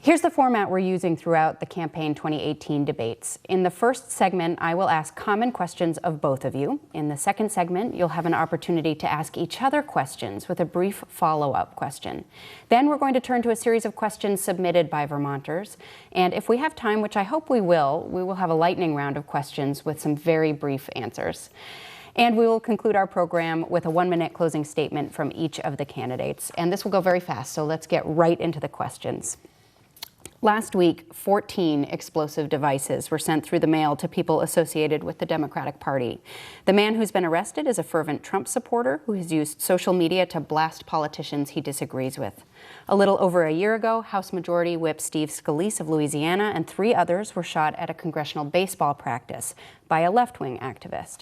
Here's the format we're using throughout the campaign 2018 debates. In the first segment, I will ask common questions of both of you. In the second segment, you'll have an opportunity to ask each other questions with a brief follow-up question. Then we're going to turn to a series of questions submitted by Vermonters. And if we have time, which I hope we will have a lightning round of questions with some very brief answers. And we will conclude our program with a 1-minute closing statement from each of the candidates. And this will go very fast, so let's get right into the questions. Last week, 14 explosive devices were sent through the mail to people associated with the Democratic Party. The man who's been arrested is a fervent Trump supporter who has used social media to blast politicians he disagrees with. A little over a year ago, House Majority Whip Steve Scalise of Louisiana and 3 others were shot at a congressional baseball practice by a left-wing activist.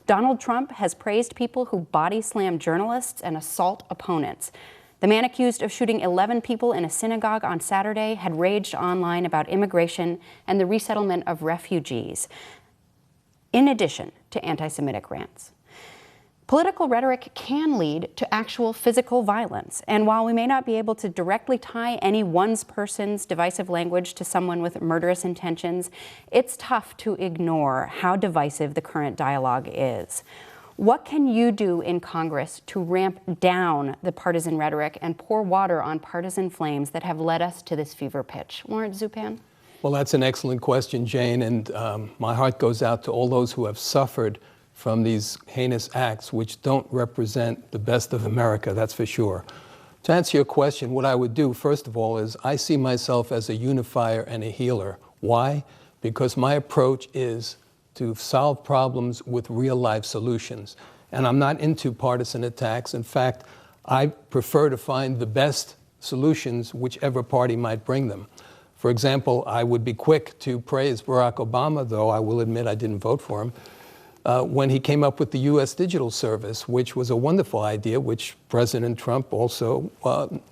Donald Trump has praised people who body slam journalists and assault opponents. The man accused of shooting 11 people in a synagogue on Saturday had raged online about immigration and the resettlement of refugees, in addition to anti-Semitic rants. Political rhetoric can lead to actual physical violence, and while we may not be able to directly tie any one person's divisive language to someone with murderous intentions, it's tough to ignore how divisive the current dialogue is. What can you do in Congress to ramp down the partisan rhetoric and pour water on partisan flames that have led us to this fever pitch? Lawrence Zupan? Well, that's an excellent question, Jane, and my heart goes out to all those who have suffered from these heinous acts, which don't represent the best of America, that's for sure. To answer your question, what I would do, first of all, is I see myself as a unifier and a healer. Why? Because my approach is to solve problems with real-life solutions. And I'm not into partisan attacks. In fact, I prefer to find the best solutions, whichever party might bring them. For example, I would be quick to praise Barack Obama, though I will admit I didn't vote for him, when he came up with the U.S. Digital Service, which was a wonderful idea, which President Trump also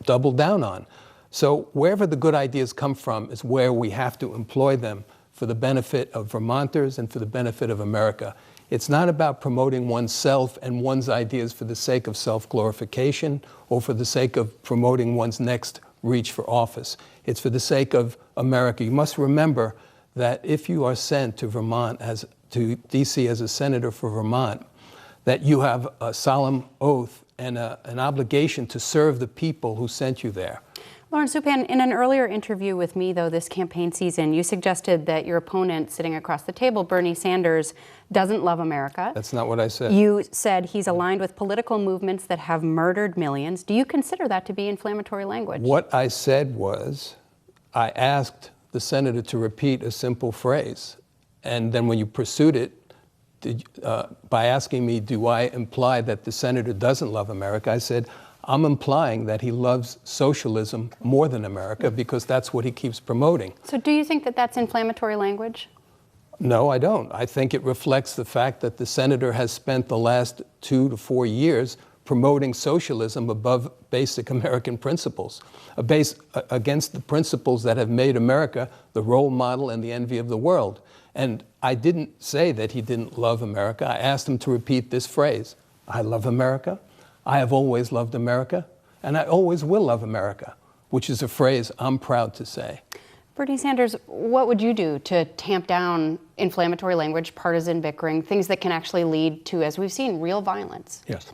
doubled down on. So wherever the good ideas come from is where we have to employ them for the benefit of Vermonters and for the benefit of America. It's not about promoting oneself and one's ideas for the sake of self-glorification or for the sake of promoting one's next reach for office. It's for the sake of America. You must remember that if you are sent to Vermont, to D.C. as a senator for Vermont, that you have a solemn oath and an obligation to serve the people who sent you there. Lawrence Zupan, in an earlier interview with me, though, this campaign season, you suggested that your opponent sitting across the table, Bernie Sanders, doesn't love America. That's not what I said. You said he's aligned with political movements that have murdered millions. Do you consider that to be inflammatory language? What I said was, I asked the senator to repeat a simple phrase. And then when you pursued it, by asking me, do I imply that the senator doesn't love America? I said, I'm implying that he loves socialism more than America because that's what he keeps promoting. So do you think that that's inflammatory language? No, I don't. I think it reflects the fact that the senator has spent the last 2 to 4 years promoting socialism above basic American principles, against the principles that have made America the role model and the envy of the world. And I didn't say that he didn't love America. I asked him to repeat this phrase, I love America. I have always loved America, and I always will love America, which is a phrase I'm proud to say. Bernie Sanders, what would you do to tamp down inflammatory language, partisan bickering, things that can actually lead to, as we've seen, real violence? Yes.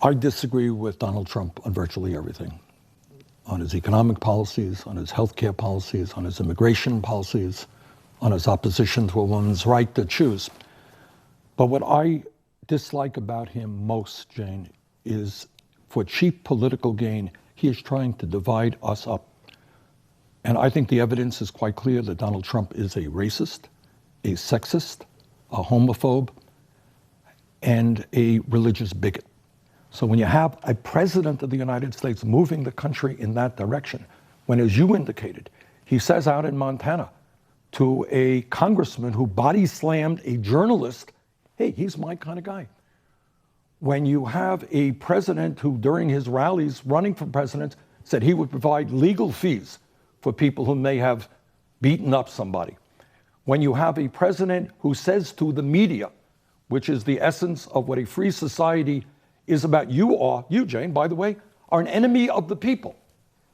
I disagree with Donald Trump on virtually everything, on his economic policies, on his healthcare policies, on his immigration policies, on his opposition to a woman's right to choose. But what I dislike about him most, Jane, is for cheap political gain, he is trying to divide us up. And I think the evidence is quite clear that Donald Trump is a racist, a sexist, a homophobe, and a religious bigot. So when you have a president of the United States moving the country in that direction, when, as you indicated, he says out in Montana to a congressman who body slammed a journalist, hey, he's my kind of guy. When you have a president who, during his rallies running for president, said he would provide legal fees for people who may have beaten up somebody. When you have a president who says to the media, which is the essence of what a free society is about, you, Jane, by the way, are an enemy of the people.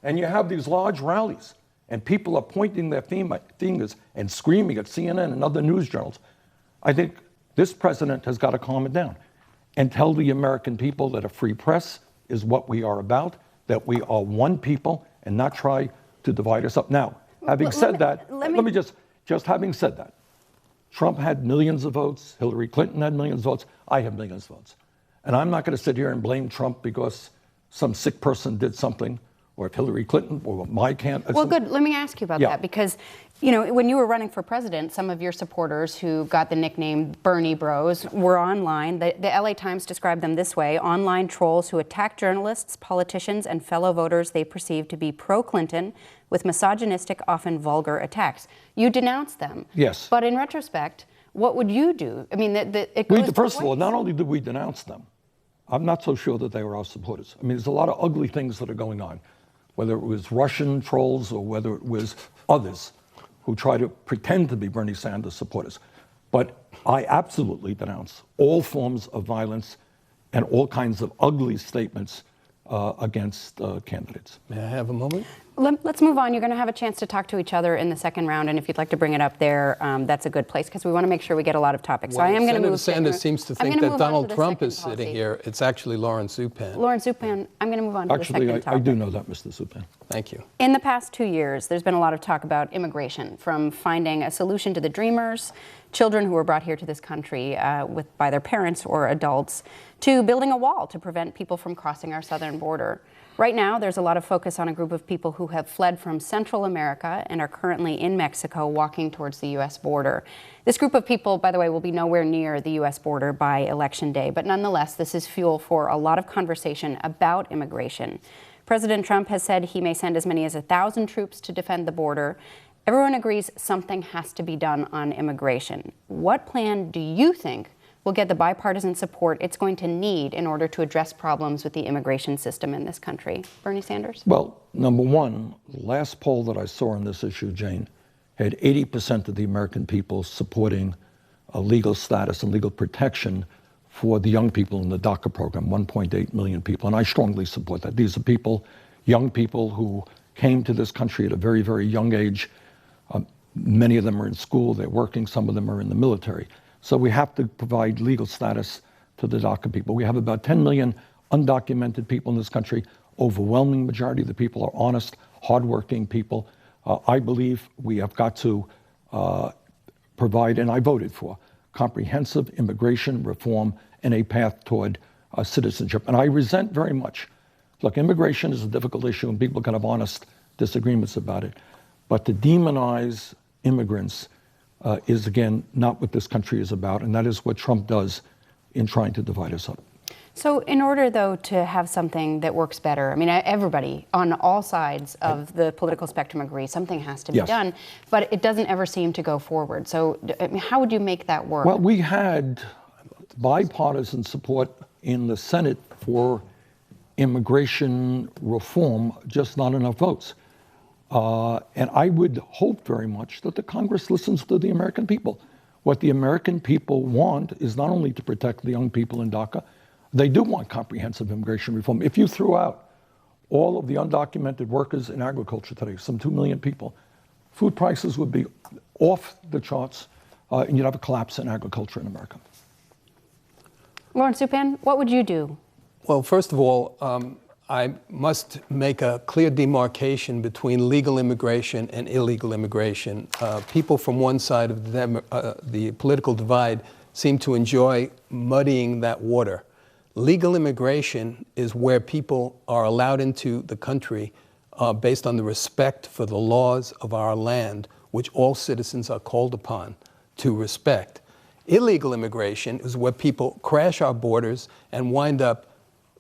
and you have these large rallies, and people are pointing their fingers and screaming at CNN and other news journals, I think this president has got to calm it down and tell the American people that a free press is what we are about, that we are one people, and not try to divide us up. Now, having said that, having said that, Trump had millions of votes, Hillary Clinton had millions of votes, I have millions of votes. And I'm not going to sit here and blame Trump because some sick person did something, or if Hillary Clinton or my candidate. Well, good. Let me ask you about that, because when you were running for president, some of your supporters who got the nickname Bernie Bros were online. The LA Times described them this way: online trolls who attack journalists, politicians, and fellow voters they perceive to be pro-Clinton with misogynistic, often vulgar attacks. You denounced them. Yes. But in retrospect, what would you do? I mean, it goes first of all, not only did we denounce them, I'm not so sure that they were our supporters. I mean, there's a lot of ugly things that are going on, whether it was Russian trolls or whether it was others who try to pretend to be Bernie Sanders supporters. But I absolutely denounce all forms of violence and all kinds of ugly statements against candidates. May I have a moment? Let's move on. You're going to have a chance to talk to each other in the second round, and if you'd like to bring it up there, that's a good place, because we want to make sure we get a lot of topics. Well, so I am going to move. Senator Sanders seems to think that Donald Trump is sitting here. It's actually Lawrence Zupan. Lawrence Zupan, I'm going to move on to the second topic. Actually, I do know that, Mr. Zupan. Thank you. In the past 2 years, there's been a lot of talk about immigration, from finding a solution to the Dreamers, children who were brought here to this country by their parents or adults, to building a wall to prevent people from crossing our southern border. Right now, there's a lot of focus on a group of people who have fled from Central America and are currently in Mexico walking towards the U.S. border. This group of people, by the way, will be nowhere near the U.S. border by Election Day, but nonetheless, this is fuel for a lot of conversation about immigration. President Trump has said he may send as many as 1,000 troops to defend the border. Everyone agrees something has to be done on immigration. What plan do you think will get the bipartisan support it's going to need in order to address problems with the immigration system in this country? Bernie Sanders? Well, number one, the last poll that I saw on this issue, Jane, had 80% of the American people supporting a legal status and legal protection for the young people in the DACA program, 1.8 million people. And I strongly support that. These are people, young people who came to this country at a very, very young age. Many of them are in school, they're working, some of them are in the military. So we have to provide legal status to the DACA people. We have about 10 million undocumented people in this country. Overwhelming majority of the people are honest, hardworking people. I believe we have got to provide, and I voted for, comprehensive immigration reform and a path toward citizenship. And I resent very much, look, immigration is a difficult issue and people can have honest disagreements about it. But to demonize immigrants is, again, not what this country is about, and that is what Trump does in trying to divide us up. So in order, though, to have something that works better, I mean, everybody on all sides of the political spectrum agrees something has to be done, but it doesn't ever seem to go forward. So I mean, how would you make that work? Well, we had bipartisan support in the Senate for immigration reform, just not enough votes. And I would hope very much that the Congress listens to the American people. What the American people want is not only to protect the young people in DACA, they do want comprehensive immigration reform. If you threw out all of the undocumented workers in agriculture today, some 2 million people, food prices would be off the charts, and you'd have a collapse in agriculture in America. Lawrence Zupan, what would you do? Well, first of all, I must make a clear demarcation between legal immigration and illegal immigration. People from one side of the political divide seem to enjoy muddying that water. Legal immigration is where people are allowed into the country based on the respect for the laws of our land, which all citizens are called upon to respect. Illegal immigration is where people crash our borders and wind up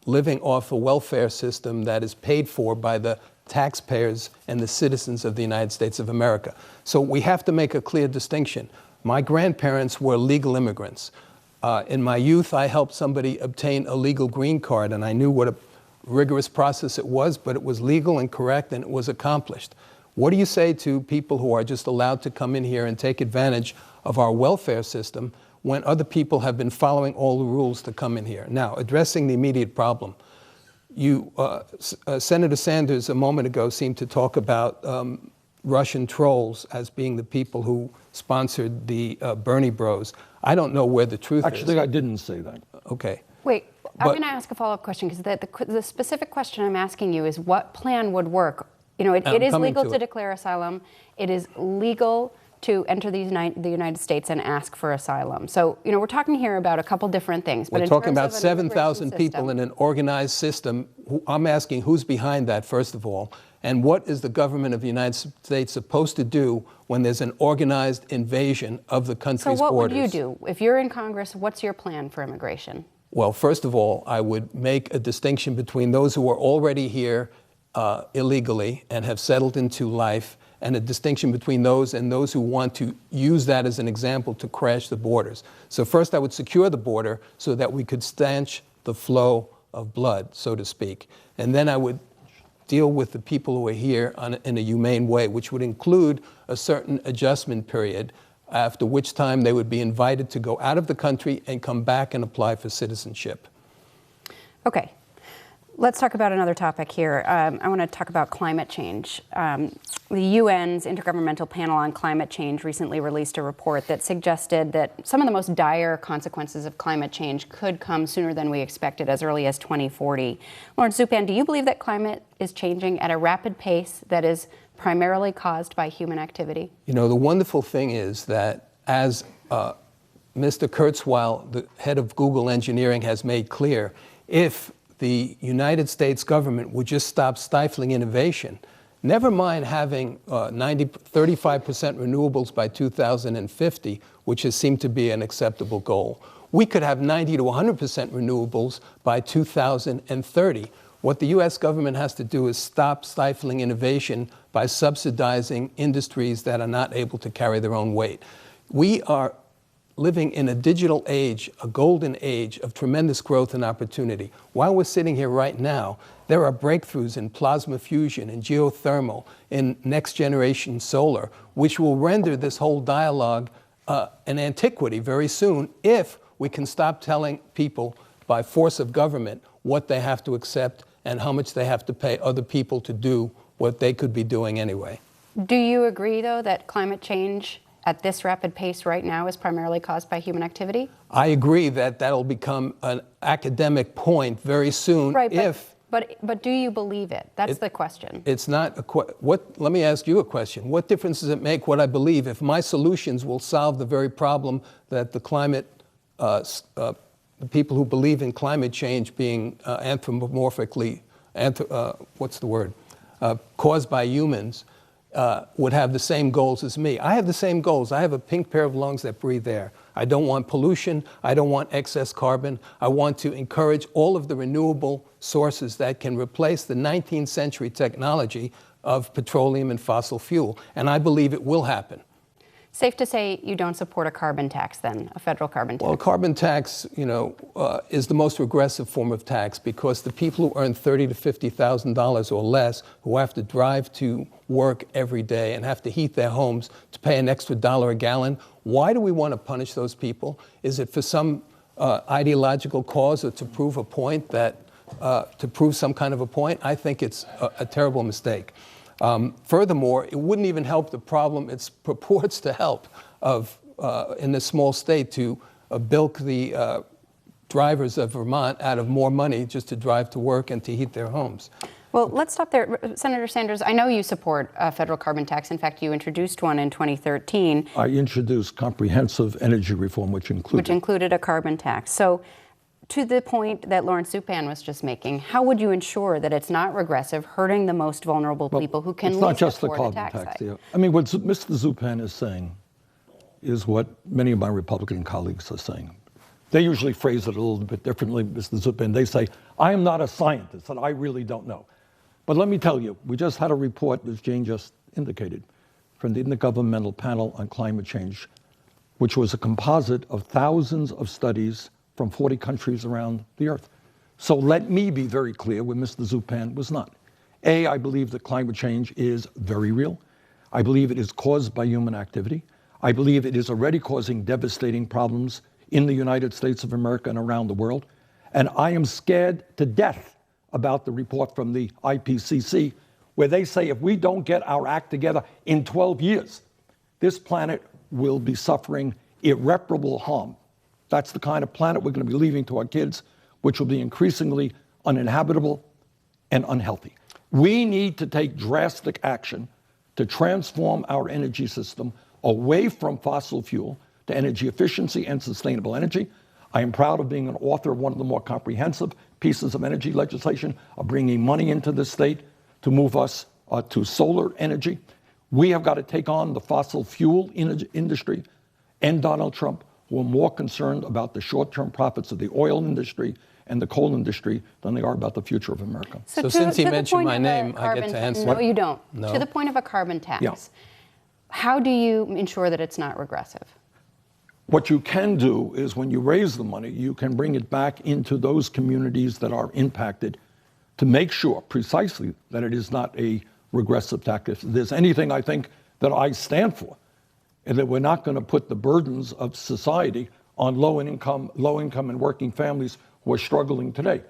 living off a welfare system that is paid for by the taxpayers and the citizens of the United States of America. So we have to make a clear distinction. My grandparents were legal immigrants. In my youth, I helped somebody obtain a legal green card, and I knew what a rigorous process it was, but it was legal and correct, and it was accomplished. What do you say to people who are just allowed to come in here and take advantage of our welfare system when other people have been following all the rules to come in here? Now, addressing the immediate problem, Senator Sanders a moment ago seemed to talk about Russian trolls as being the people who sponsored the Bernie Bros. I don't know where the truth is. Actually, I didn't say that. Okay. Wait, I'm going to ask a follow-up question because the specific question I'm asking you is what plan would work? You know, it is legal to declare asylum. It is legal to enter the United States and ask for asylum. So, you know, we're talking here about a couple different things. But we're talking about 7,000 people in an organized system. I'm asking who's behind that, first of all, and what is the government of the United States supposed to do when there's an organized invasion of the country's borders? So what would you do? If you're in Congress, what's your plan for immigration? Well, first of all, I would make a distinction between those who are already here illegally and have settled into life, and a distinction between those and those who want to use that as an example to crash the borders. So first I would secure the border so that we could stanch the flow of blood, so to speak. And then I would deal with the people who are here in a humane way, which would include a certain adjustment period, after which time they would be invited to go out of the country and come back and apply for citizenship. Okay. Let's talk about another topic here. I want to talk about climate change. The UN's Intergovernmental Panel on Climate Change recently released a report that suggested that some of the most dire consequences of climate change could come sooner than we expected, as early as 2040. Lawrence Zupan, do you believe that climate is changing at a rapid pace that is primarily caused by human activity? You know, the wonderful thing is that as Mr. Kurzweil, the head of Google engineering, has made clear, if the United States government would just stop stifling innovation, never mind having 35% renewables by 2050, which has seemed to be an acceptable goal. We could have 90 to 100% renewables by 2030. What the U.S. government has to do is stop stifling innovation by subsidizing industries that are not able to carry their own weight. We are living in a digital age, a golden age of tremendous growth and opportunity. While we're sitting here right now, there are breakthroughs in plasma fusion, in geothermal, in next generation solar, which will render this whole dialogue an antiquity very soon if we can stop telling people by force of government what they have to accept and how much they have to pay other people to do what they could be doing anyway. Do you agree, though, that climate change at this rapid pace right now is primarily caused by human activity? I agree that that'll become an academic point very soon. Right, but do you believe it? That's the question. It's not let me ask you a question. What difference does it make what I believe if my solutions will solve the very problem that the climate, the people who believe in climate change being anthropomorphically, caused by humans, would have the same goals as me. I have the same goals. I have a pink pair of lungs that breathe air. I don't want pollution. I don't want excess carbon. I want to encourage all of the renewable sources that can replace the 19th century technology of petroleum and fossil fuel. And I believe it will happen. Safe to say you don't support a carbon tax then, a federal carbon tax? Well, a carbon tax, is the most regressive form of tax because the people who earn $30,000 to $50,000 or less, who have to drive to work every day and have to heat their homes to pay an extra $1 a gallon, why do we want to punish those people? Is it for some ideological cause or to prove a point to prove some kind of a point? I think it's a terrible mistake. Furthermore, it wouldn't even help the problem it purports to help in this small state to bilk the drivers of Vermont out of more money just to drive to work and to heat their homes. Well, let's stop there. Senator Sanders, I know you support a federal carbon tax. In fact, you introduced one in 2013. I introduced comprehensive energy reform, which included a carbon tax. So, to the point that Lawrence Zupan was just making, how would you ensure that it's not regressive, hurting the most vulnerable people who can least afford the tax hike? Yeah. I mean, what Mr. Zupan is saying is what many of my Republican colleagues are saying. They usually phrase it a little bit differently, Mr. Zupan. They say, I am not a scientist, and I really don't know. But let me tell you, we just had a report, as Jane just indicated, from the Intergovernmental Panel on Climate Change, which was a composite of thousands of studies from 40 countries around the earth. So let me be very clear where Mr. Zupan was not. A, I believe that climate change is very real. I believe it is caused by human activity. I believe it is already causing devastating problems in the United States of America and around the world. And I am scared to death about the report from the IPCC, where they say if we don't get our act together in 12 years, this planet will be suffering irreparable harm. That's the kind of planet we're going to be leaving to our kids, which will be increasingly uninhabitable and unhealthy. We need to take drastic action to transform our energy system away from fossil fuel to energy efficiency and sustainable energy. I am proud of being an author of one of the more comprehensive pieces of energy legislation, of bringing money into the state to move us to solar energy. We have got to take on the fossil fuel industry and Donald Trump, who are more concerned about the short-term profits of the oil industry and the coal industry than they are about the future of America. So since he mentioned my name, I get to answer. No, you don't. No. To the point of a carbon tax. Yeah. How do you ensure that it's not regressive? What you can do is when you raise the money, you can bring it back into those communities that are impacted to make sure precisely that it is not a regressive tax. If there's anything I think that I stand for, and that we're not going to put the burdens of society on low income and working families who are struggling today.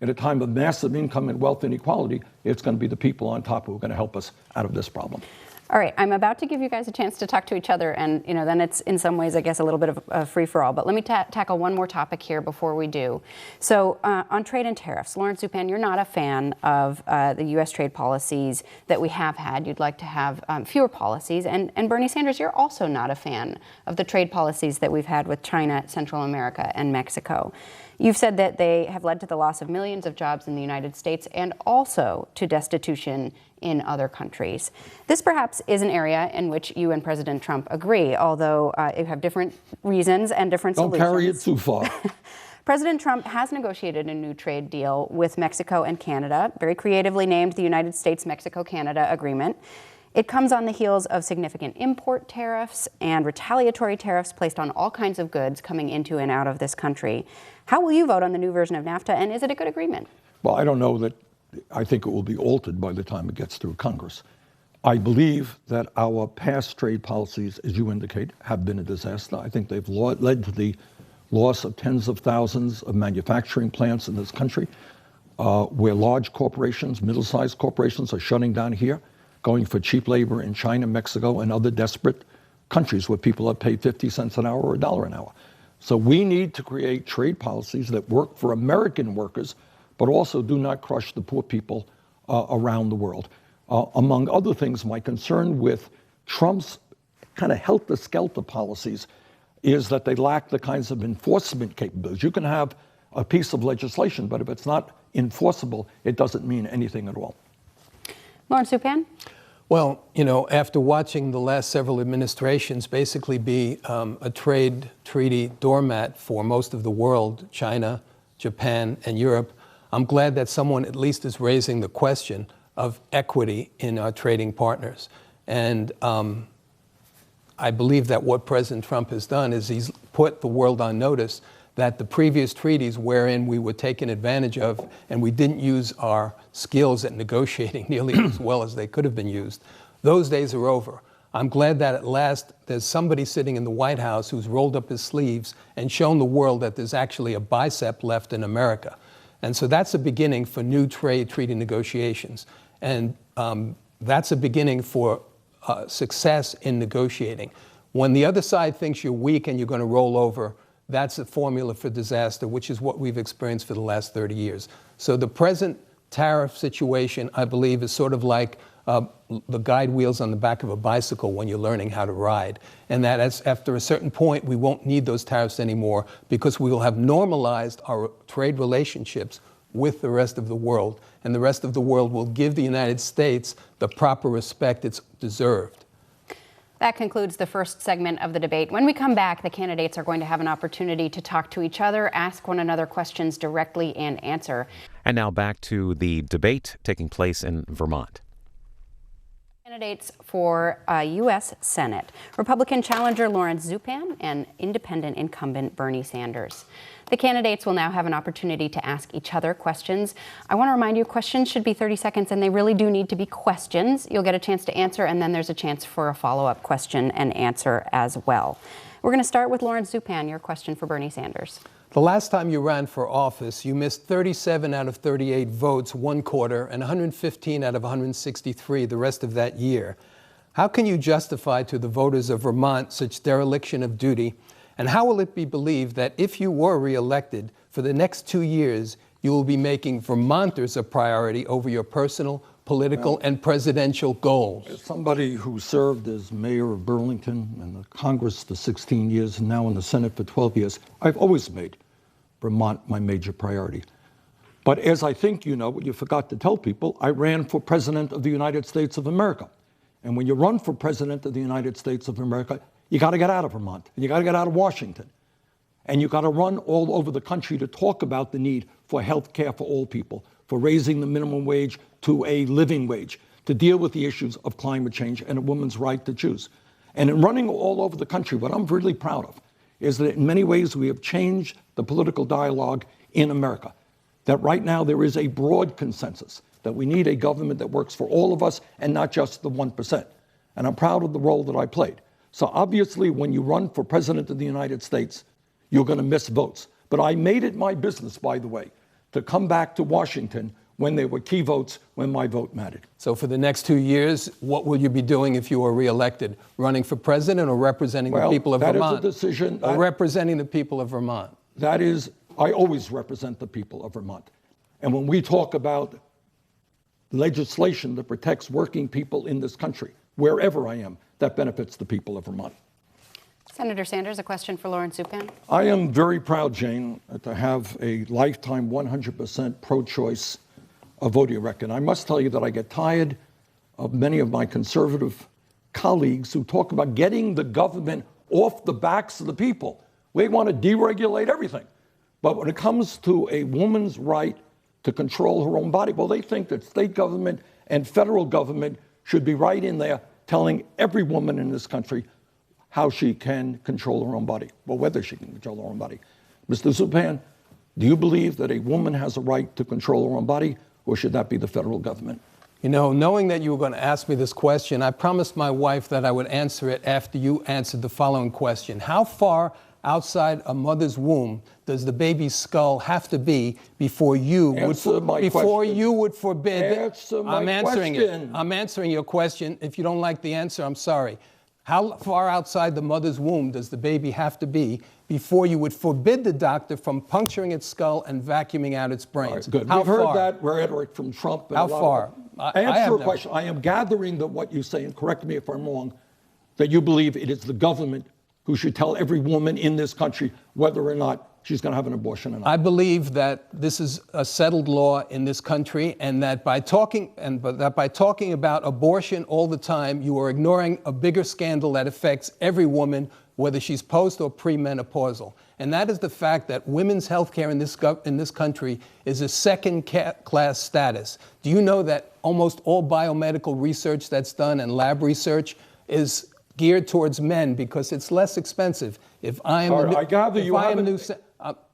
At a time of massive income and wealth inequality, it's going to be the people on top who are going to help us out of this problem. All right, I'm about to give you guys a chance to talk to each other, and then it's in some ways, I guess, a little bit of a free-for-all. But let me tackle one more topic here before we do. So on trade and tariffs, Lawrence Zupan, you're not a fan of the U.S. trade policies that we have had. You'd like to have fewer policies. And Bernie Sanders, you're also not a fan of the trade policies that we've had with China, Central America, and Mexico. You've said that they have led to the loss of millions of jobs in the United States and also to destitution in other countries. This perhaps is an area in which you and President Trump agree, although you have different reasons and different solutions. Don't carry it too far. President Trump has negotiated a new trade deal with Mexico and Canada, very creatively named the United States-Mexico-Canada Agreement. It comes on the heels of significant import tariffs and retaliatory tariffs placed on all kinds of goods coming into and out of this country. How will you vote on the new version of NAFTA, and is it a good agreement? Well, I don't know that. I think it will be altered by the time it gets through Congress. I believe that our past trade policies, as you indicate, have been a disaster. I think they've led to the loss of tens of thousands of manufacturing plants in this country, where large corporations, middle-sized corporations are shutting down here, going for cheap labor in China, Mexico, and other desperate countries where people are paid 50 cents an hour or $1 an hour. So we need to create trade policies that work for American workers, but also do not crush the poor people around the world. Among other things, my concern with Trump's kind of helter-skelter policies is that they lack the kinds of enforcement capabilities. You can have a piece of legislation, but if it's not enforceable, it doesn't mean anything at all. Lawrence Zupan? Well, after watching the last several administrations basically be a trade treaty doormat for most of the world, China, Japan, and Europe, I'm glad that someone at least is raising the question of equity in our trading partners. And I believe that what President Trump has done is he's put the world on notice that the previous treaties wherein we were taken advantage of and we didn't use our skills at negotiating nearly as well as they could have been used, those days are over. I'm glad that at last there's somebody sitting in the White House who's rolled up his sleeves and shown the world that there's actually a bicep left in America. And so that's a beginning for new trade treaty negotiations. And that's a beginning for success in negotiating. When the other side thinks you're weak and you're going to roll over, that's a formula for disaster, which is what we've experienced for the last 30 years. So the present tariff situation, I believe, is sort of like the guide wheels on the back of a bicycle when you're learning how to ride. And that after a certain point, we won't need those tariffs anymore because we will have normalized our trade relationships with the rest of the world. And the rest of the world will give the United States the proper respect it's deserved. That concludes the first segment of the debate. When we come back, the candidates are going to have an opportunity to talk to each other, ask one another questions directly, and answer. And now back to the debate taking place in Vermont. Candidates for U.S. Senate, Republican challenger Lawrence Zupan and independent incumbent Bernie Sanders. The candidates will now have an opportunity to ask each other questions. I want to remind you, questions should be 30 seconds, and they really do need to be questions. You'll get a chance to answer, and then there's a chance for a follow-up question and answer as well. We're going to start with Lawrence Zupan, your question for Bernie Sanders. The last time you ran for office, you missed 37 out of 38 votes one quarter and 115 out of 163 the rest of that year. How can you justify to the voters of Vermont such dereliction of duty? And how will it be believed that if you were reelected for the next 2 years, you will be making Vermonters a priority over your personal, political, and presidential goals? As somebody who served as mayor of Burlington and the Congress for 16 years and now in the Senate for 12 years, I've always made Vermont my major priority. But as I think you know, what you forgot to tell people, I ran for President of the United States of America. And when you run for President of the United States of America, you got to get out of Vermont, and you got to get out of Washington. And you got to run all over the country to talk about the need for health care for all people, for raising the minimum wage to a living wage, to deal with the issues of climate change and a woman's right to choose. And in running all over the country, what I'm really proud of is that in many ways we have changed the political dialogue in America. That right now there is a broad consensus that we need a government that works for all of us and not just the 1%. And I'm proud of the role that I played. So obviously when you run for President of the United States, you're going to miss votes. But I made it my business, by the way, to come back to Washington when there were key votes, when my vote mattered. So for the next 2 years, what will you be doing if you were reelected? Running for president or representing the people of Vermont? That is a decision. Or representing the people of Vermont? That is, I always represent the people of Vermont. And when we talk about legislation that protects working people in this country, wherever I am, that benefits the people of Vermont. Senator Sanders, a question for Lawrence Zupan. I am very proud, Jane, to have a lifetime 100% pro-choice voting record. I must tell you that I get tired of many of my conservative colleagues who talk about getting the government off the backs of the people. We want to deregulate everything. But when it comes to a woman's right to control her own body, well, they think that state government and federal government should be right in there telling every woman in this country how she can control her own body, or whether she can control her own body. Mr. Zupan, do you believe that a woman has a right to control her own body, or should that be the federal government? You know, knowing that you were going to ask me this question, I promised my wife that I would answer it after you answered the following question. How far outside a mother's womb does the baby's skull have to be before you would forbid? Answer my I'm answering question. it. I'm answering your question. If you don't like the answer, I'm sorry. How far outside the mother's womb does the baby have to be before you would forbid the doctor from puncturing its skull and vacuuming out its brains? Right, good. How We've far? heard that rhetoric from Trump. How far? Answer your question. I am gathering that what you say, and correct me if I'm wrong, that you believe it is the government who should tell every woman in this country whether or not she's going to have an abortion or not. I believe that this is a settled law in this country, and that by talking about abortion all the time, you are ignoring a bigger scandal that affects every woman, whether she's post or premenopausal. And that is the fact that women's health care in this country is a second-class status. Do you know that almost all biomedical research that's done and lab research is geared towards men because it's less expensive? If I am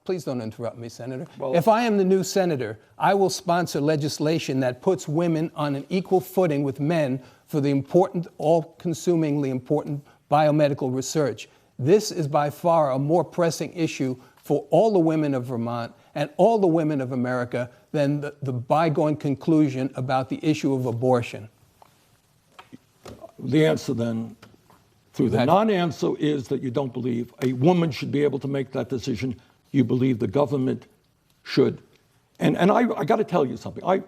please don't interrupt me, Senator. Well, if I am the new senator, I will sponsor legislation that puts women on an equal footing with men for the important, all-consumingly important biomedical research. This is by far a more pressing issue for all the women of Vermont and all the women of America than the bygone conclusion about the issue of abortion. The answer then, through the non-answer, is that you don't believe a woman should be able to make that decision. You believe the government should. And I got to tell you something. I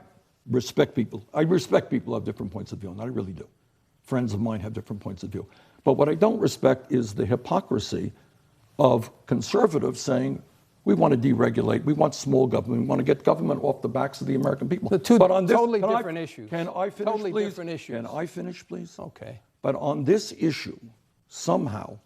respect people. I respect people who have different points of view, and I really do. Friends of mine have different points of view. But what I don't respect is the hypocrisy of conservatives saying, we want to deregulate, we want small government, we want to get government off the backs of the American people. But on this, totally different issues. Can I finish, totally please? Different issues. Can I finish, please? Okay. But on this issue, somehow,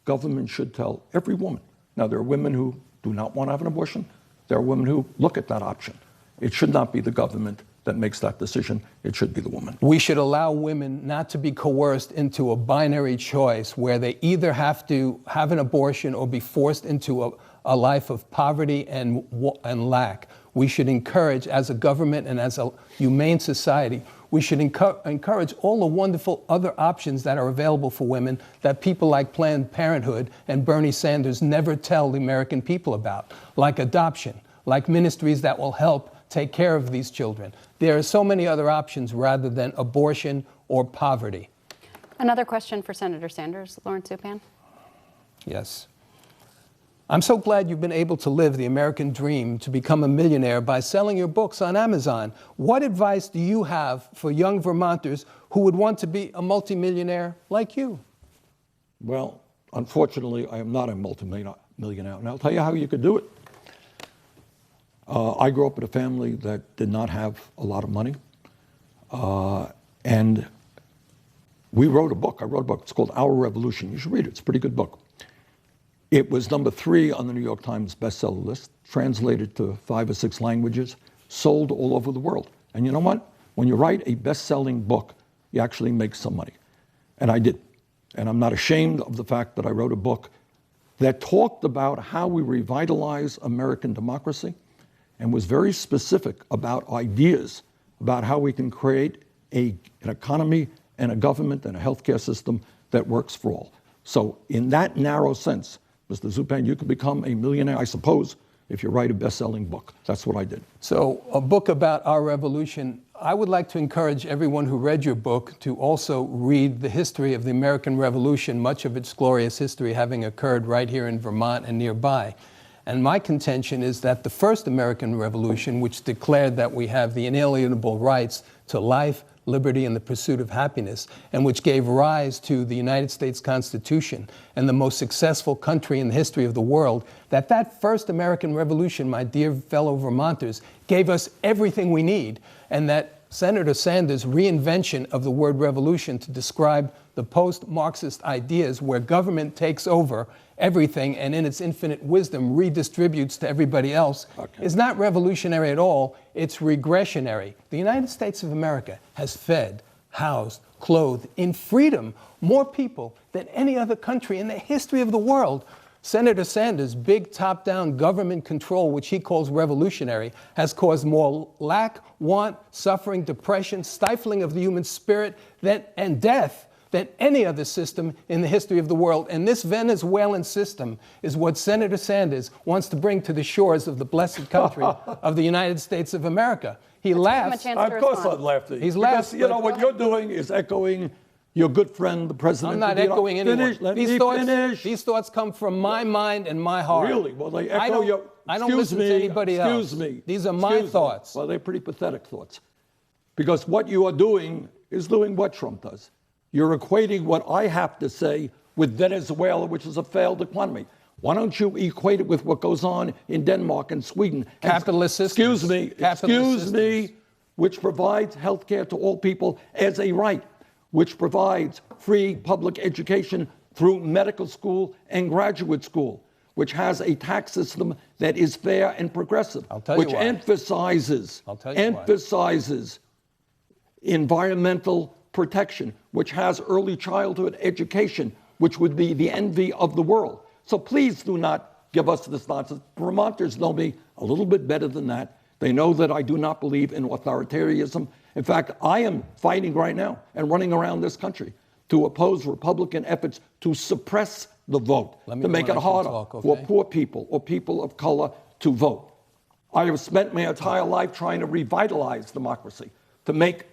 government should tell every woman. Now, there are women who do not want to have an abortion. There are women who look at that option. It should not be the government that makes that decision. It should be the woman. We should allow women not to be coerced into a binary choice where they either have to have an abortion or be forced into a life of poverty and lack. We should encourage, as a government and as a humane society, We should encourage all the wonderful other options that are available for women that people like Planned Parenthood and Bernie Sanders never tell the American people about, like adoption, like ministries that will help take care of these children. There are so many other options rather than abortion or poverty. Another question for Senator Sanders, Lawrence Zupan. Yes. I'm so glad you've been able to live the American dream to become a millionaire by selling your books on Amazon. What advice do you have for young Vermonters who would want to be a multimillionaire like you? Well, unfortunately, I am not a multimillionaire, and I'll tell you how you could do it. I grew up in a family that did not have a lot of money, and we wrote a book. I wrote a book. It's called Our Revolution. You should read it. It's a pretty good book. It was number 3 on the New York Times bestseller list, translated to 5 or 6 languages, sold all over the world. And you know what? When you write a best-selling book, you actually make some money. And I did. And I'm not ashamed of the fact that I wrote a book that talked about how we revitalize American democracy and was very specific about ideas about how we can create an economy and a government and a healthcare system that works for all. So in that narrow sense, Mr. Zupan, you could become a millionaire, I suppose, if you write a best-selling book. That's what I did. So a book about our revolution. I would like to encourage everyone who read your book to also read the history of the American Revolution, much of its glorious history having occurred right here in Vermont and nearby. And my contention is that the first American Revolution, which declared that we have the inalienable rights to life, liberty, and the pursuit of happiness, and which gave rise to the United States Constitution and the most successful country in the history of the world, that first American Revolution, my dear fellow Vermonters, gave us everything we need, and that Senator Sanders' reinvention of the word revolution to describe the post-Marxist ideas where government takes over everything and in its infinite wisdom redistributes to everybody else is not revolutionary at all. It's regressionary. The United States of America has fed, housed, clothed in freedom more people than any other country in the history of the world. Senator Sanders' big top-down government control, which he calls revolutionary, has caused more lack, want, suffering, depression, stifling of the human spirit, and death than any other system in the history of the world. And this Venezuelan system is what Senator Sanders wants to bring to the shores of the blessed country of the United States of America. He laughs. Of course I'd laugh at you. He's laughs. You know, what you're doing is echoing your good friend, the president. I'm not echoing anyone. Let me finish. These thoughts come from my mind and my heart. Really? Well, they echo your... I don't listen to anybody else. Excuse me. These are my thoughts. Well, they're pretty pathetic thoughts. Because what you are doing is doing what Trump does. You're equating what I have to say with Venezuela, which is a failed economy. Why don't you equate it with what goes on in Denmark and Sweden? Capitalist systems. Excuse me, which provides health care to all people as a right, which provides free public education through medical school and graduate school, which has a tax system that is fair and progressive, which emphasizes environmental protection, which has early childhood education, which would be the envy of the world. So please do not give us this nonsense. Vermonters know me a little bit better than that. They know that I do not believe in authoritarianism. In fact, I am fighting right now and running around this country to oppose Republican efforts to suppress the vote, to make it harder for poor people or people of color to vote. I have spent my entire life trying to revitalize democracy, to make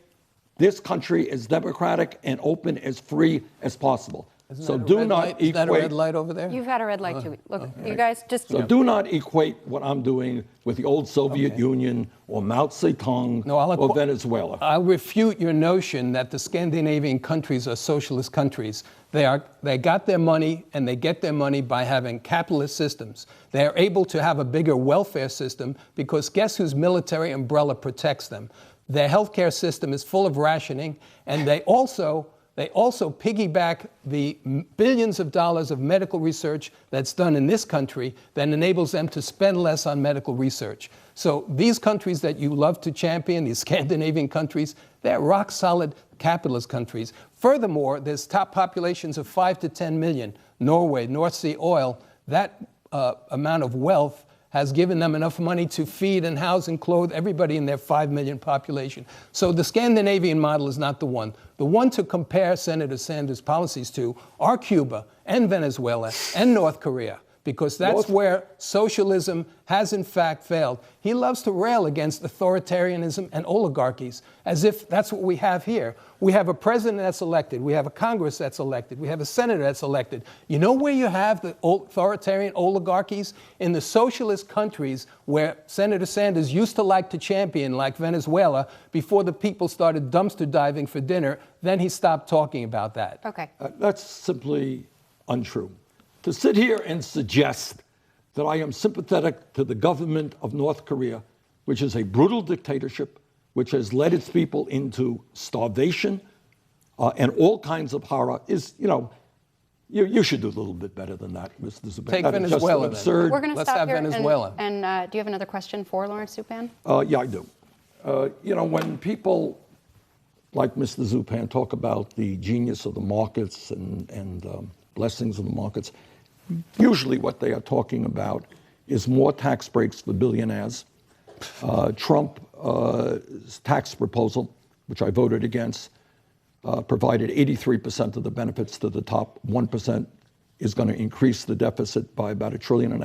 this country as democratic and open, as free as possible. So do not equate. Is that a red light over there? You've had a red light too. Look, you guys just... So do not equate what I'm doing with the old Soviet Union or Mao Zedong or Venezuela. I'll refute your notion that the Scandinavian countries are socialist countries. They got their money, and they get their money by having capitalist systems. They are able to have a bigger welfare system because guess whose military umbrella protects them? Their healthcare system is full of rationing, and they also piggyback the billions of dollars of medical research that's done in this country that enables them to spend less on medical research. So these countries that you love to champion, these Scandinavian countries, they're rock-solid capitalist countries. Furthermore, there's top populations of 5 to 10 million. Norway, North Sea oil, that amount of wealth has given them enough money to feed and house and clothe everybody in their 5 million population. So the Scandinavian model is not the one. The one to compare Senator Sanders' policies to are Cuba and Venezuela and North Korea, because that's where socialism has in fact failed. He loves to rail against authoritarianism and oligarchies as if that's what we have here. We have a president that's elected. We have a Congress that's elected. We have a senator that's elected. You know where you have the authoritarian oligarchies? In the socialist countries where Senator Sanders used to like to champion, like Venezuela, before the people started dumpster diving for dinner. Then he stopped talking about that. Okay. That's simply untrue. To sit here and suggest that I am sympathetic to the government of North Korea, which is a brutal dictatorship, which has led its people into starvation and all kinds of horror, is, you should do a little bit better than that, Mr. Zupan. Take That is Venezuela, just absurd. We're going to Let's stop have here. Venezuela. And do you have another question for Lawrence Zupan? Yeah, I do. When people like Mr. Zupan talk about the genius of the markets and blessings of the markets, usually what they are talking about is more tax breaks for billionaires. Trump's tax proposal, which I voted against, provided 83% of the benefits to the top 1%, is going to increase the deficit by about $1.5 trillion.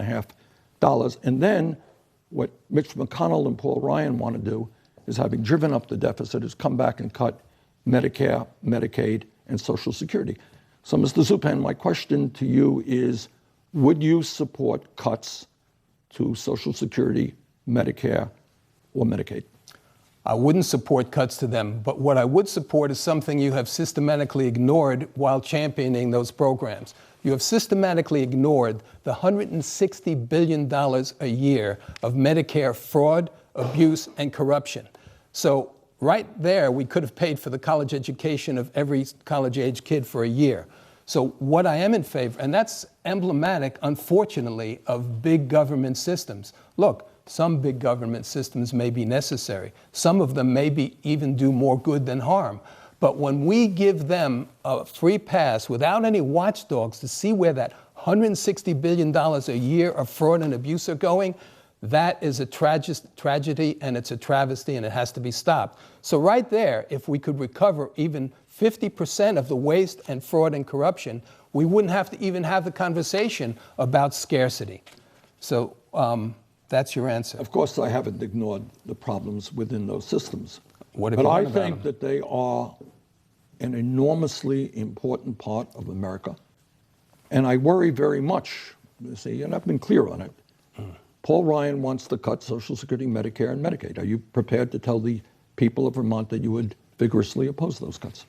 And then what Mitch McConnell and Paul Ryan want to do is, having driven up the deficit, is come back and cut Medicare, Medicaid, and Social Security. So, Mr. Zupan, my question to you is, would you support cuts to Social Security, Medicare, or Medicaid? I wouldn't support cuts to them, but what I would support is something you have systematically ignored while championing those programs. You have systematically ignored the $160 billion a year of Medicare fraud, abuse, and corruption. So right there, we could have paid for the college education of every college-age kid for a year. So what I am in favor, and that's emblematic, unfortunately, of big government systems. Look, some big government systems may be necessary. Some of them maybe even do more good than harm. But when we give them a free pass without any watchdogs to see where that $160 billion a year of fraud and abuse are going, that is a tragedy, and it's a travesty, and it has to be stopped. So right there, if we could recover even 50% of the waste and fraud and corruption, we wouldn't have to even have the conversation about scarcity. So that's your answer. Of course, I haven't ignored the problems within those systems. What have but you I done about think them? that they are an enormously important part of America. And I worry very much, you see, and I've been clear on it. Paul Ryan wants to cut Social Security, Medicare, and Medicaid. Are you prepared to tell the people of Vermont that you would vigorously oppose those cuts?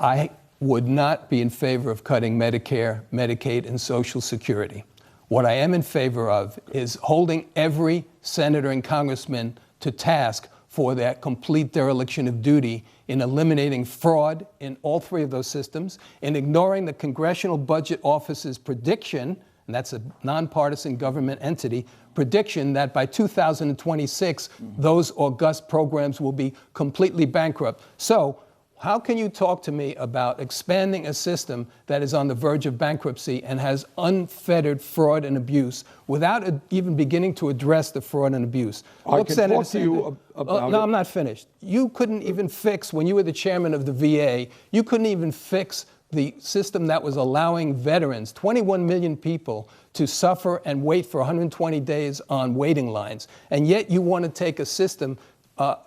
I would not be in favor of cutting Medicare, Medicaid, and Social Security. What I am in favor of is holding every senator and congressman to task for their complete dereliction of duty in eliminating fraud in all three of those systems, in ignoring the Congressional Budget Office's prediction, and that's a nonpartisan government entity, prediction that by 2026, those august programs will be completely bankrupt. So how can you talk to me about expanding a system that is on the verge of bankruptcy and has unfettered fraud and abuse without even beginning to address the fraud and abuse? I can talk to you about No, it. I'm not finished. You couldn't even fix, when you were the chairman of the VA, you couldn't even fix the system that was allowing veterans, 21 million people, to suffer and wait for 120 days on waiting lines. And yet you want to take a system,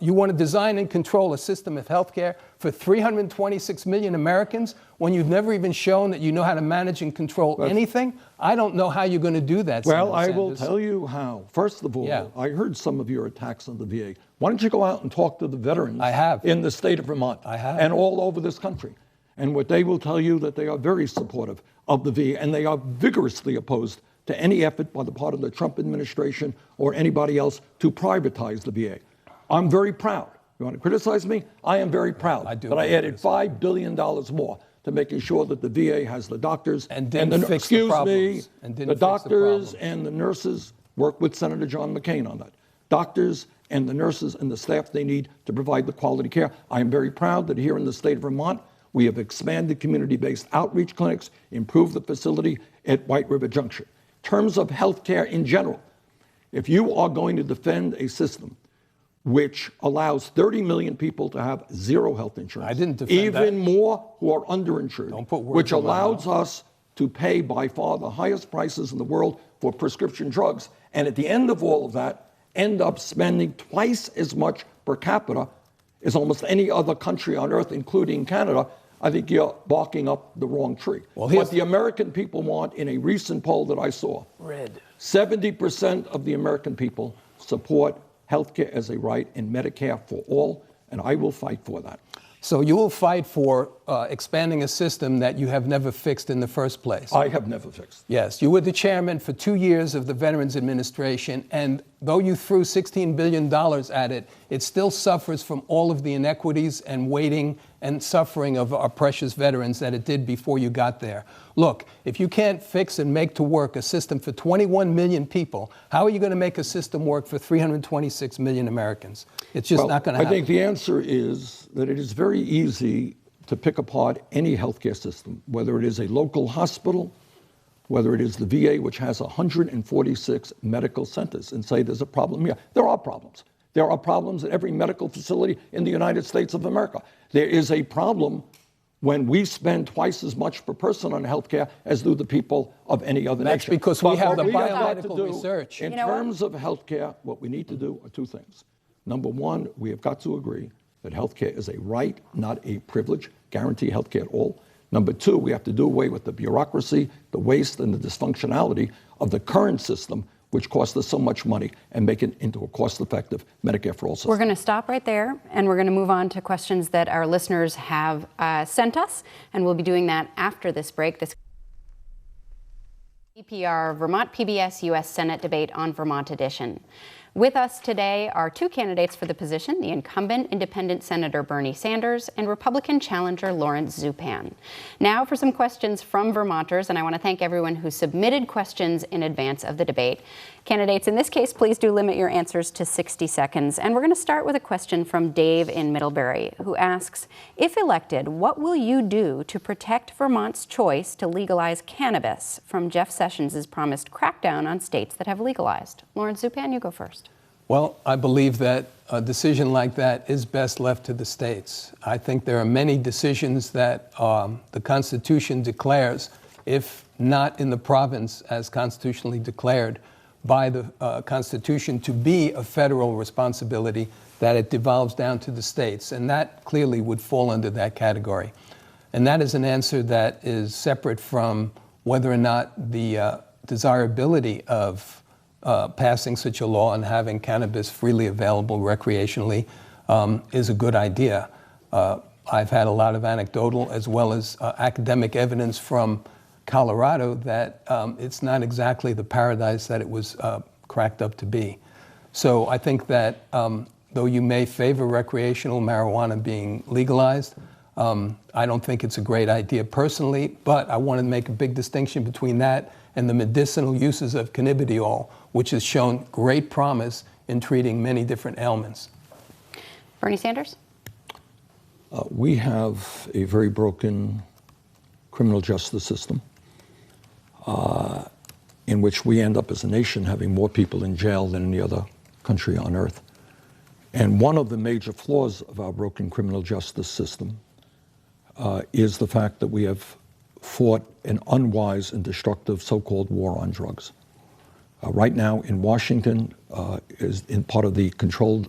you want to design and control a system of healthcare for 326 million Americans when you've never even shown that you know how to manage and control anything? I don't know how you're going to do that, Well, Senator I will Sanders. tell you how. First of all, I heard some of your attacks on the VA. Why don't you go out and talk to the veterans I have. in the state of Vermont I have. and all over this country? And what they will tell you, that they are very supportive of the VA, and they are vigorously opposed to any effort by the part of the Trump administration or anybody else to privatize the VA. I'm very proud. You want to criticize me? I am very proud that I added $5 billion more to making sure that the VA has the doctors And didn't fix the problems. And didn't the fix the doctors problems. and the nurses work with Senator John McCain on that. Doctors and the nurses and the staff they need to provide the quality care. I am very proud that here in the state of Vermont, we have expanded community-based outreach clinics, improved the facility at White River Junction. In terms of health care in general, If you are going to defend a system which allows 30 million people to have zero health insurance, I didn't defend even that. more who are underinsured, Don't put words which in my allows mouth. us to pay by far the highest prices in the world for prescription drugs, and at the end of all of that, end up spending twice as much per capita as almost any other country on earth, including Canada, I think you're barking up the wrong tree. Well, what the American people want, in a recent poll that I saw, 70% of the American people support healthcare as a right and Medicare for all, and I will fight for that. So you will fight for expanding a system that you have never fixed in the first place. I have never fixed. Yes, you were the chairman for 2 years of the Veterans Administration, and though you threw $16 billion at it, it still suffers from all of the inequities and waiting and suffering of our precious veterans that it did before you got there. Look, if you can't fix and make to work a system for 21 million people, how are you going to make a system work for 326 million Americans? It's just not going to happen. I think the answer is that it is very easy to pick apart any healthcare system, whether it is a local hospital, whether it is the VA, which has 146 medical centers, and say there's a problem here. There are problems. There are problems at every medical facility in the United States of America. There is a problem when we spend twice as much per person on healthcare as do the people of any other That's nation. because we have the what got to biomedical do research. In terms of healthcare, what we need to do are two things. Number one, we have got to agree that healthcare is a right, not a privilege. Guarantee healthcare at all. Number two, we have to do away with the bureaucracy, the waste, and the dysfunctionality of the current system, which costs us so much money, and make it into a cost-effective Medicare for all system. We're going to stop right there, and we're going to move on to questions that our listeners have sent us, and we'll be doing that after this break. This VPR Vermont PBS U.S. Senate debate on Vermont edition. With us today are two candidates for the position, the incumbent independent Senator Bernie Sanders and Republican challenger Lawrence Zupan. Now for some questions from Vermonters, and I want to thank everyone who submitted questions in advance of the debate. Candidates, in this case, please do limit your answers to 60 seconds. And we're going to start with a question from Dave in Middlebury, who asks, if elected, what will you do to protect Vermont's choice to legalize cannabis from Jeff Sessions' promised crackdown on states that have legalized? Lawrence Zupan, you go first. Well, I believe that a decision like that is best left to the states. I think there are many decisions that the Constitution declares, if not in the province as constitutionally declared by the Constitution, to be a federal responsibility, that it devolves down to the states. And that clearly would fall under that category. And that is an answer that is separate from whether or not the desirability of passing such a law and having cannabis freely available recreationally is a good idea. I've had a lot of anecdotal as well as academic evidence from Colorado that it's not exactly the paradise that it was cracked up to be. So I think that though you may favor recreational marijuana being legalized, I don't think it's a great idea personally, but I want to make a big distinction between that and the medicinal uses of cannabidiol, which has shown great promise in treating many different ailments. Bernie Sanders? We have a very broken criminal justice system in which we end up as a nation having more people in jail than any other country on earth. And one of the major flaws of our broken criminal justice system is the fact that we have fought an unwise and destructive so-called war on drugs. Right now in Washington, is in part of the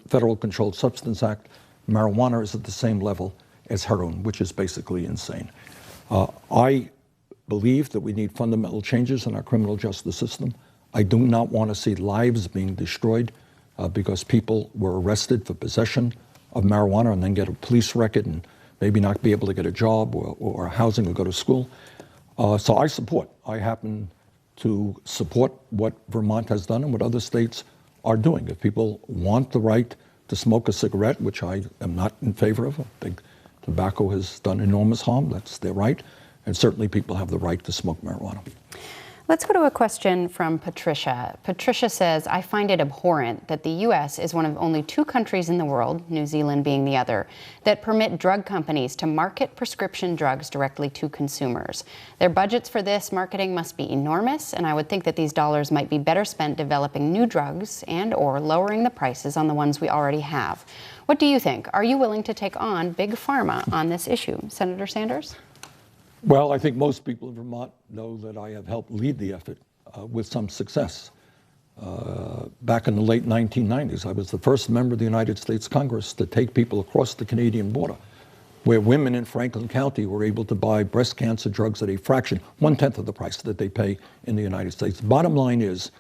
Federal Controlled Substance Act, marijuana is at the same level as heroin, which is basically insane. I believe that we need fundamental changes in our criminal justice system. I do not want to see lives being destroyed because people were arrested for possession of marijuana and then get a police record and maybe not be able to get a job or housing or go to school. So I happen to support what Vermont has done and what other states are doing. If people want the right to smoke a cigarette, which I am not in favor of, I think tobacco has done enormous harm, that's their right, and certainly people have the right to smoke marijuana. Let's go to a question from Patricia. Patricia says, I find it abhorrent that the U.S. is one of only 2 countries in the world, New Zealand being the other, that permit drug companies to market prescription drugs directly to consumers. Their budgets for this marketing must be enormous, and I would think that these dollars might be better spent developing new drugs and or lowering the prices on the ones we already have. What do you think? Are you willing to take on Big Pharma on this issue? Senator Sanders? Well, I think most people in Vermont know that I have helped lead the effort with some success. Back in the late 1990s, I was the first member of the United States Congress to take people across the Canadian border, where women in Franklin County were able to buy breast cancer drugs at a fraction, 1/10 of the price that they pay in the United States. Bottom line is,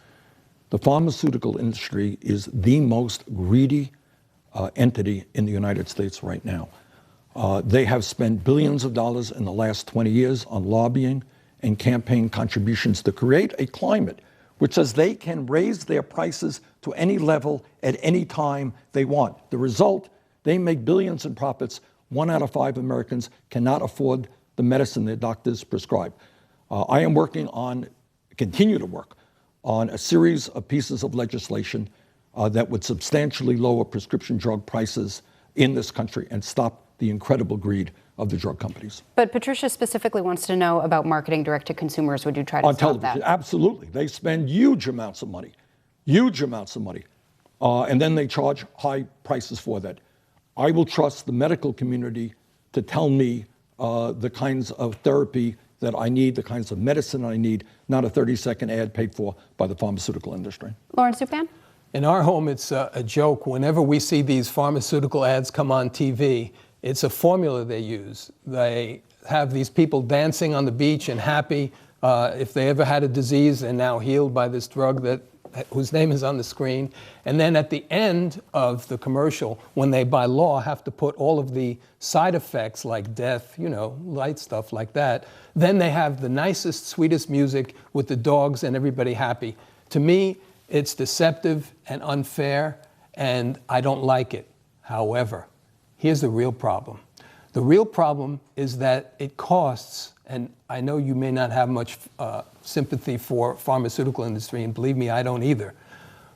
the pharmaceutical industry is the most greedy entity in the United States right now. They have spent billions of dollars in the last 20 years on lobbying and campaign contributions to create a climate which says they can raise their prices to any level at any time they want. The result, they make billions in profits. 1 out of 5 Americans cannot afford the medicine their doctors prescribe. I am continue to work on a series of pieces of legislation that would substantially lower prescription drug prices in this country and stop the incredible greed of the drug companies. But Patricia specifically wants to know about marketing direct to consumers. Would you try to on stop television? that? Absolutely. They spend huge amounts of money, and then they charge high prices for that. I will trust the medical community to tell me the kinds of therapy that I need, the kinds of medicine I need, not a 30-second ad paid for by the pharmaceutical industry. Lawrence Zupan? In our home, it's a joke. Whenever we see these pharmaceutical ads come on TV, it's a formula they use. They have these people dancing on the beach and happy. If they ever had a disease, they're now healed by this drug whose name is on the screen. And then at the end of the commercial, when they by law have to put all of the side effects like death, light stuff like that, then they have the nicest, sweetest music with the dogs and everybody happy. To me, it's deceptive and unfair, and I don't like it. However, here's the real problem. The real problem is that it costs, and I know you may not have much sympathy for pharmaceutical industry, and believe me, I don't either,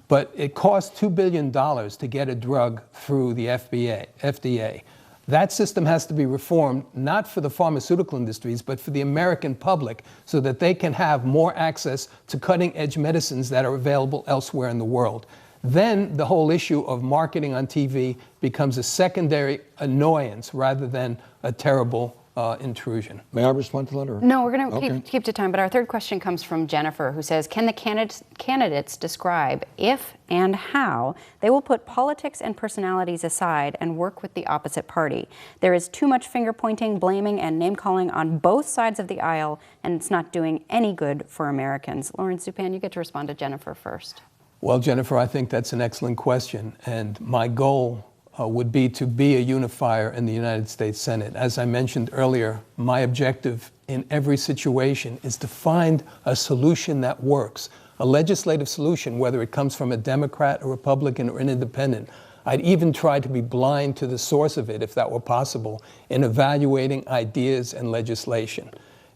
but it costs $2 billion to get a drug through the FDA. That system has to be reformed, not for the pharmaceutical industries, but for the American public, so that they can have more access to cutting-edge medicines that are available elsewhere in the world. Then the whole issue of marketing on TV becomes a secondary annoyance rather than a terrible intrusion. May I respond to that? Or? No, we're going to keep to time, but our third question comes from Jennifer, who says, can the candidates describe if and how they will put politics and personalities aside and work with the opposite party? There is too much finger-pointing, blaming, and name-calling on both sides of the aisle, and it's not doing any good for Americans. Lawrence Zupan, you get to respond to Jennifer first. Well, Jennifer, I think that's an excellent question, and my goal would be to be a unifier in the United States Senate. As I mentioned earlier, my objective in every situation is to find a solution that works, a legislative solution, whether it comes from a Democrat, a Republican, or an independent. I'd even try to be blind to the source of it, if that were possible, in evaluating ideas and legislation.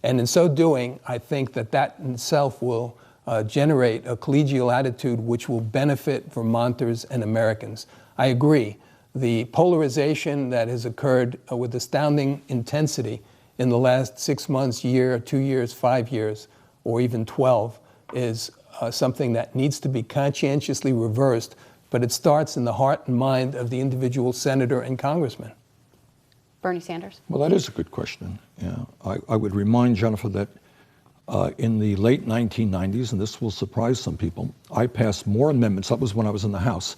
And in so doing, I think that in itself will generate a collegial attitude which will benefit Vermonters and Americans. I agree. The polarization that has occurred with astounding intensity in the last 6 months, year, 2 years, 5 years, or even 12 is something that needs to be conscientiously reversed, but it starts in the heart and mind of the individual senator and congressman. Bernie Sanders? Well, that is a good question. Yeah, I would remind Jennifer that in the late 1990s, and this will surprise some people, I passed more amendments, that was when I was in the House,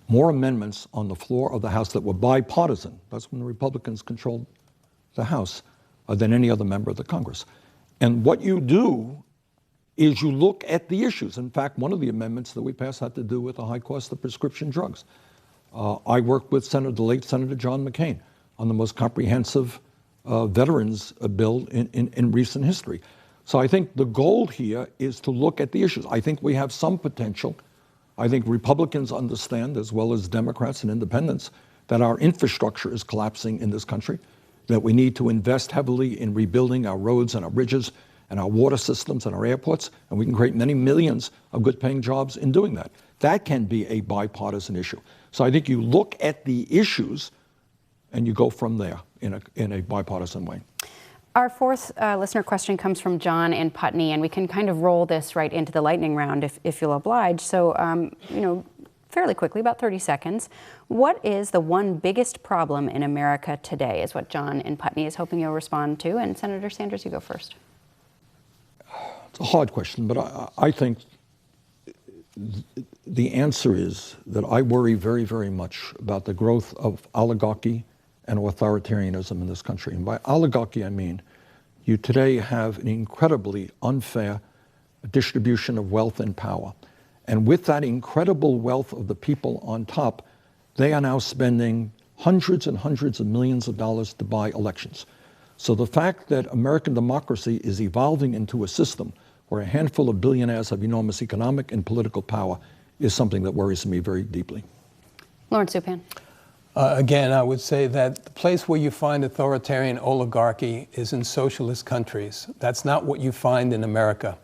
more amendments on the floor of the House that were bipartisan, that's when the Republicans controlled the House, than any other member of the Congress. And what you do is you look at the issues. In fact, one of the amendments that we passed had to do with the high cost of prescription drugs. I worked with the late Senator John McCain on the most comprehensive veterans bill in recent history. So I think the goal here is to look at the issues. I think we have some potential. I think Republicans understand, as well as Democrats and independents, that our infrastructure is collapsing in this country, that we need to invest heavily in rebuilding our roads and our bridges, and our water systems and our airports, and we can create many millions of good-paying jobs in doing that. That can be a bipartisan issue. So I think you look at the issues and you go from there in a bipartisan way. Our fourth listener question comes from John in Putney, and we can kind of roll this right into the lightning round if you'll oblige. So, fairly quickly, about 30 seconds. What is the one biggest problem in America today is what John in Putney is hoping you'll respond to. And Senator Sanders, you go first. It's a hard question, but I think the answer is that I worry very, very much about the growth of oligarchy and authoritarianism in this country. And by oligarchy, I mean you today have an incredibly unfair distribution of wealth and power. And with that incredible wealth of the people on top, they are now spending hundreds and hundreds of millions of dollars to buy elections. So the fact that American democracy is evolving into a system where a handful of billionaires have enormous economic and political power is something that worries me very deeply. Lawrence Zupan. Again, I would say that the place where you find authoritarian oligarchy is in socialist countries. That's not what you find in America.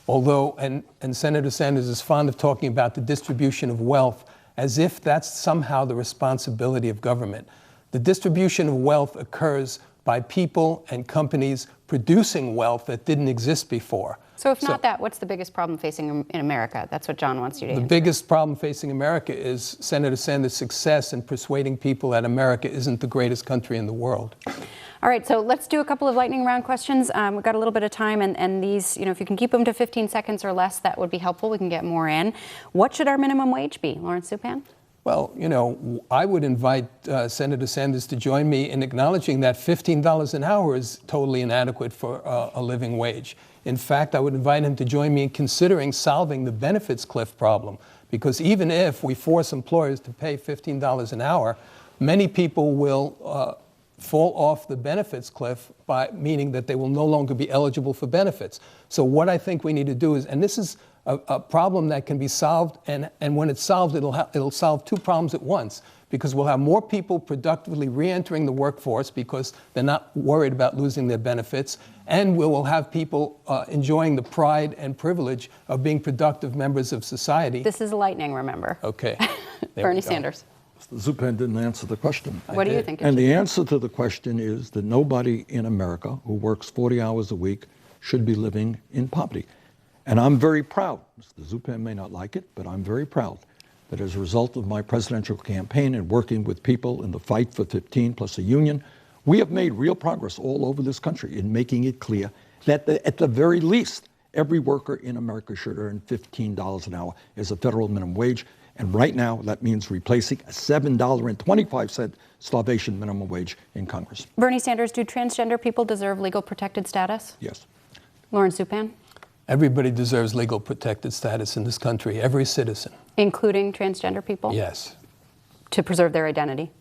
Although, and Senator Sanders is fond of talking about the distribution of wealth as if that's somehow the responsibility of government. The distribution of wealth occurs by people and companies producing wealth that didn't exist before. So if not that, what's the biggest problem facing in America? That's what John wants you to answer. The biggest problem facing America is Senator Sanders' success in persuading people that America isn't the greatest country in the world. All right, so let's do a couple of lightning round questions. We've got a little bit of time, and these, if you can keep them to 15 seconds or less, that would be helpful. We can get more in. What should our minimum wage be? Lawrence Zupan? Well, I would invite Senator Sanders to join me in acknowledging that $15 an hour is totally inadequate for a living wage. In fact, I would invite him to join me in considering solving the benefits cliff problem, because even if we force employers to pay $15 an hour, many people will fall off the benefits cliff, by meaning that they will no longer be eligible for benefits. So what I think we need to do is, and this is a problem that can be solved, and when it's solved, it'll solve two problems at once, because we'll have more people productively re-entering the workforce because they're not worried about losing their benefits, and we will have people enjoying the pride and privilege of being productive members of society. This is lightning, remember? Okay. Bernie Sanders. Mr. Zupan didn't answer the question. What do you think? And the answer to the question is that nobody in America who works 40 hours a week should be living in poverty. And I'm very proud, Mr. Zupan may not like it, but I'm very proud that as a result of my presidential campaign and working with people in the fight for 15 plus a union, we have made real progress all over this country in making it clear that at the very least, every worker in America should earn $15 an hour as a federal minimum wage. And right now, that means replacing a $7.25 starvation minimum wage in Congress. Bernie Sanders, do transgender people deserve legal protected status? Yes. Lawrence Zupan? Everybody deserves legal protected status in this country, every citizen. Including transgender people? Yes. To preserve their identity?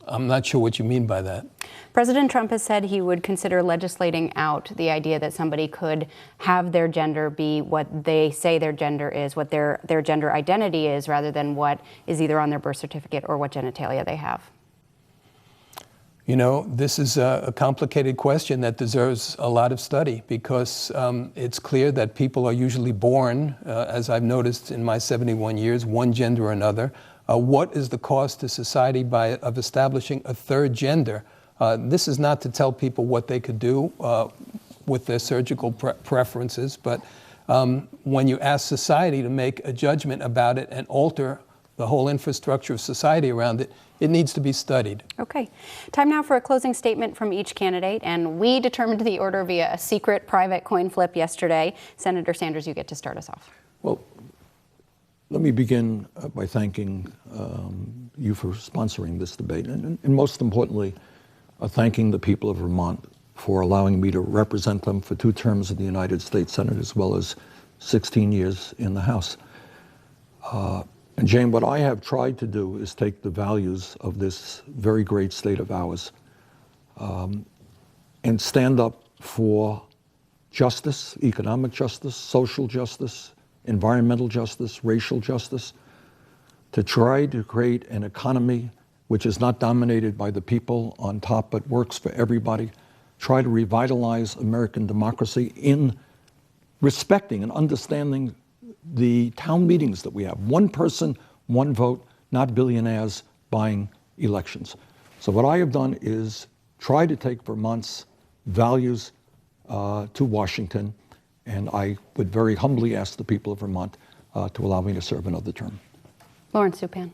I'm not sure what you mean by that. President Trump has said he would consider legislating out the idea that somebody could have their gender be what they say their gender is, what their gender identity is, rather than what is either on their birth certificate or what genitalia they have. This is a complicated question that deserves a lot of study, because it's clear that people are usually born, as I've noticed in my 71 years, one gender or another. What is the cost to society of establishing a third gender? This is not to tell people what they could do with their surgical preferences, but when you ask society to make a judgment about it and alter the whole infrastructure of society around it, it needs to be studied. Okay. Time now for a closing statement from each candidate, and we determined the order via a secret private coin flip yesterday. Senator Sanders, you get to start us off. Well, let me begin by thanking you for sponsoring this debate, and most importantly, thanking the people of Vermont for allowing me to represent them for 2 terms in the United States Senate, as well as 16 years in the House. And Jane, what I have tried to do is take the values of this very great state of ours and stand up for justice, economic justice, social justice, environmental justice, racial justice, to try to create an economy which is not dominated by the people on top, but works for everybody, try to revitalize American democracy in respecting and understanding the town meetings that we have. One person, one vote, not billionaires buying elections. So what I have done is try to take Vermont's values to Washington, and I would very humbly ask the people of Vermont to allow me to serve another term. Lawrence Zupan.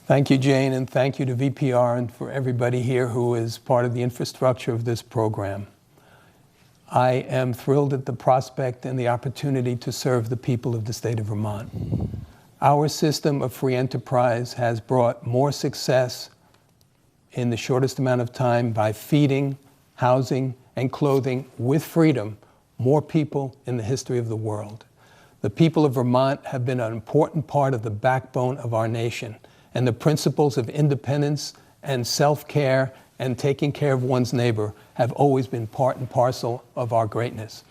Thank you, Jane, and thank you to VPR and for everybody here who is part of the infrastructure of this program. I am thrilled at the prospect and the opportunity to serve the people of the state of Vermont. Our system of free enterprise has brought more success in the shortest amount of time by feeding, housing, and clothing with freedom more people in the history of the world. The people of Vermont have been an important part of the backbone of our nation, and the principles of independence and self-care and taking care of one's neighbor have always been part and parcel of our greatness.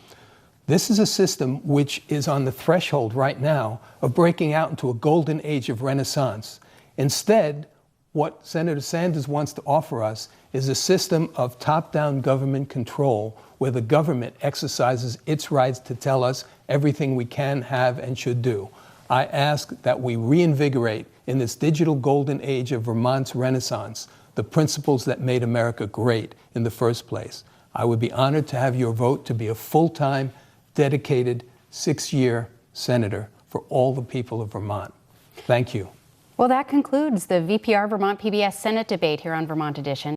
This is a system which is on the threshold right now of breaking out into a golden age of renaissance. Instead, what Senator Sanders wants to offer us is a system of top-down government control where the government exercises its rights to tell us everything we can, have, and should do. I ask that we reinvigorate in this digital golden age of Vermont's renaissance the principles that made America great in the first place. I would be honored to have your vote to be a full-time, dedicated, 6-year senator for all the people of Vermont. Thank you. Well, that concludes the VPR Vermont PBS Senate debate here on Vermont Edition.